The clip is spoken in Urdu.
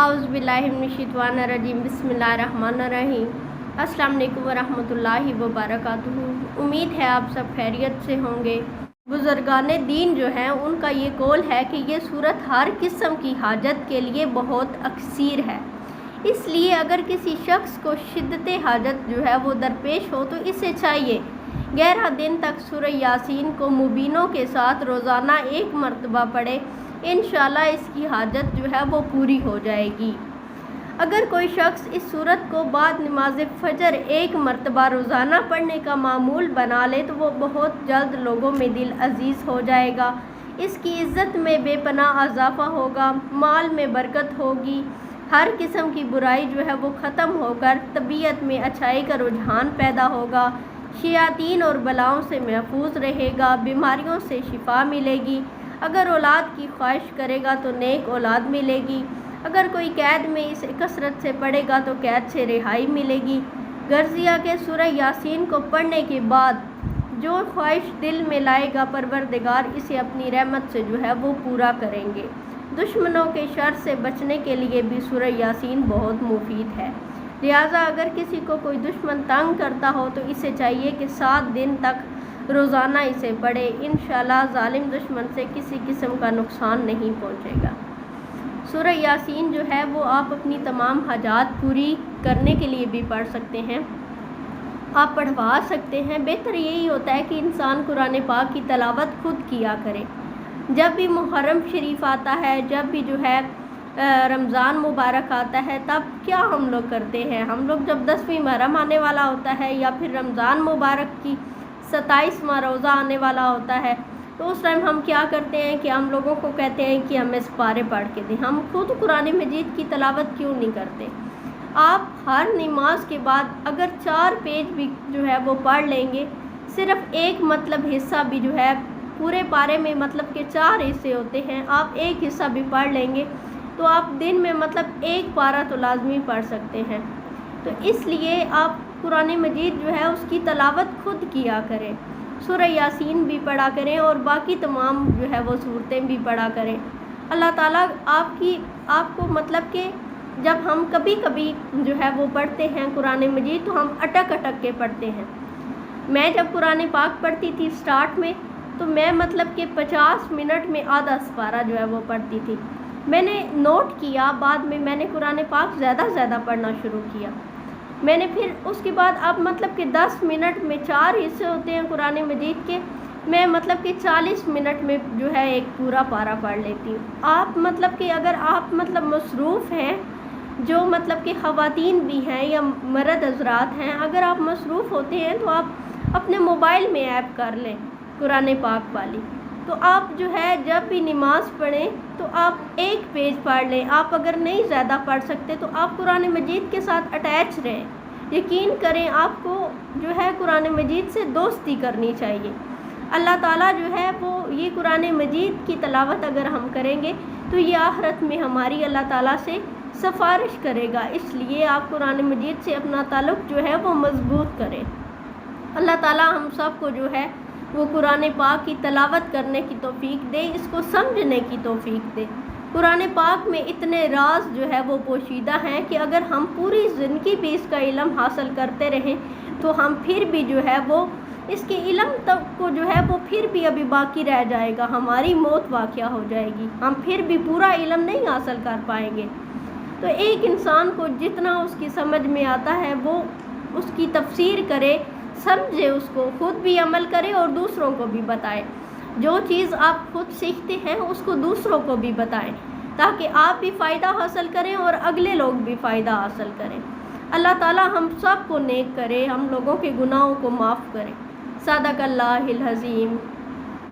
اعوذ باللہ من الشیطان الرجیم بسم اللہ الرحمن الرحیم۔ السلام علیکم ورحمۃ وبرکاتہ۔ امید ہے آپ سب خیریت سے ہوں گے۔ بزرگان دین جو ہیں ان کا یہ قول ہے کہ یہ صورت ہر قسم کی حاجت کے لیے بہت اکثیر ہے، اس لیے اگر کسی شخص کو شدت حاجت جو ہے وہ درپیش ہو تو اسے چاہیے 11 دن تک سورہ یاسین کو مبینوں کے ساتھ روزانہ 1 مرتبہ پڑھے، انشاءاللہ اس کی حاجت جو ہے وہ پوری ہو جائے گی۔ اگر کوئی شخص اس سورت کو بعد نماز فجر 1 مرتبہ روزانہ پڑھنے کا معمول بنا لے تو وہ بہت جلد لوگوں میں دل عزیز ہو جائے گا، اس کی عزت میں بے پناہ اضافہ ہوگا، مال میں برکت ہوگی، ہر قسم کی برائی جو ہے وہ ختم ہو کر طبیعت میں اچھائی کا رجحان پیدا ہوگا، شیاطین اور بلاؤں سے محفوظ رہے گا، بیماریوں سے شفا ملے گی، اگر اولاد کی خواہش کرے گا تو نیک اولاد ملے گی، اگر کوئی قید میں اسے کثرت سے پڑھے گا تو قید سے رہائی ملے گی۔ غرضیہ کہ سورہ یاسین کو پڑھنے کے بعد جو خواہش دل میں لائے گا پروردگار اسے اپنی رحمت سے جو ہے وہ پورا کریں گے۔ دشمنوں کے شر سے بچنے کے لیے بھی سورہ یاسین بہت مفید ہے، لہٰذا اگر کسی کو کوئی دشمن تنگ کرتا ہو تو اسے چاہیے کہ 7 دن تک روزانہ اسے پڑھے، انشاءاللہ ظالم دشمن سے کسی قسم کا نقصان نہیں پہنچے گا۔ سورہ یاسین جو ہے وہ آپ اپنی تمام حاجات پوری کرنے کے لیے بھی پڑھ سکتے ہیں، آپ پڑھوا سکتے ہیں۔ بہتر یہی ہوتا ہے کہ انسان قرآن پاک کی تلاوت خود کیا کرے۔ جب بھی محرم شریف آتا ہے، جب بھی جو ہے رمضان مبارک آتا ہے، تب کیا ہم لوگ کرتے ہیں؟ ہم لوگ جب 10ویں محرم آنے والا ہوتا ہے یا پھر رمضان مبارک کی 27واں روزہ آنے والا ہوتا ہے تو اس ٹائم ہم کیا کرتے ہیں کہ ہم لوگوں کو کہتے ہیں کہ ہمیں سپارے پڑھ کے دیں۔ ہم خود قرآن مجید کی تلاوت کیوں نہیں کرتے؟ آپ ہر نماز کے بعد اگر 4 پیج بھی جو ہے وہ پڑھ لیں گے، صرف ایک مطلب حصہ بھی جو ہے پورے پارے میں مطلب کہ 4 حصے ہوتے ہیں، آپ ایک حصہ بھی پڑھ لیں گے تو آپ دن میں مطلب 1 پارہ تو لازمی پڑھ سکتے ہیں۔ تو اس لیے آپ قرآن مجید جو ہے اس کی تلاوت خود کیا کریں، سورہ یاسین بھی پڑھا کریں اور باقی تمام جو ہے وہ صورتیں بھی پڑھا کریں۔ اللہ تعالیٰ آپ کو مطلب کہ جب ہم کبھی کبھی جو ہے وہ پڑھتے ہیں قرآن مجید تو ہم اٹک کے پڑھتے ہیں۔ میں جب قرآن پاک پڑھتی تھی سٹارٹ میں تو میں مطلب کہ 50 منٹ میں آدھا سپارہ جو ہے وہ پڑھتی تھی۔ میں نے نوٹ کیا، بعد میں نے قرآن پاک زیادہ پڑھنا شروع کیا۔ میں نے پھر اس کے بعد اب مطلب کہ 10 منٹ میں 4 حصے ہوتے ہیں قرآن مجید کے، میں مطلب کہ 40 منٹ میں جو ہے ایک پورا پارہ پڑھ لیتی ہوں۔ آپ مطلب کہ اگر آپ مطلب مصروف ہیں، جو مطلب کہ خواتین بھی ہیں یا مرد حضرات ہیں، اگر آپ مصروف ہوتے ہیں تو آپ اپنے موبائل میں ایپ کر لیں قرآن پاک والی، تو آپ جو ہے جب بھی نماز پڑھیں تو آپ 1 پیج پڑھ لیں۔ آپ اگر نہیں زیادہ پڑھ سکتے تو آپ قرآن مجید کے ساتھ اٹیچ رہیں، یقین کریں آپ کو جو ہے قرآن مجید سے دوستی کرنی چاہیے۔ اللہ تعالیٰ جو ہے وہ یہ قرآن مجید کی تلاوت اگر ہم کریں گے تو یہ آخرت میں ہماری اللہ تعالیٰ سے سفارش کرے گا، اس لیے آپ قرآن مجید سے اپنا تعلق جو ہے وہ مضبوط کریں۔ اللہ تعالیٰ ہم سب کو جو ہے وہ قرآن پاک کی تلاوت کرنے کی توفیق دے، اس کو سمجھنے کی توفیق دے۔ قرآن پاک میں اتنے راز جو ہے وہ پوشیدہ ہیں کہ اگر ہم پوری زندگی بھی اس کا علم حاصل کرتے رہیں تو ہم پھر بھی جو ہے وہ اس کے علم تک کو جو ہے وہ پھر بھی ابھی باقی رہ جائے گا، ہماری موت واقعہ ہو جائے گی، ہم پھر بھی پورا علم نہیں حاصل کر پائیں گے۔ تو ایک انسان کو جتنا اس کی سمجھ میں آتا ہے وہ اس کی تفسیر کرے، سمجھے، اس کو خود بھی عمل کرے اور دوسروں کو بھی بتائے۔ جو چیز آپ خود سیکھتے ہیں اس کو دوسروں کو بھی بتائیں تاکہ آپ بھی فائدہ حاصل کریں اور اگلے لوگ بھی فائدہ حاصل کریں۔ اللہ تعالیٰ ہم سب کو نیک کرے، ہم لوگوں کے گناہوں کو معاف کرے۔ صدق اللہ العظیم۔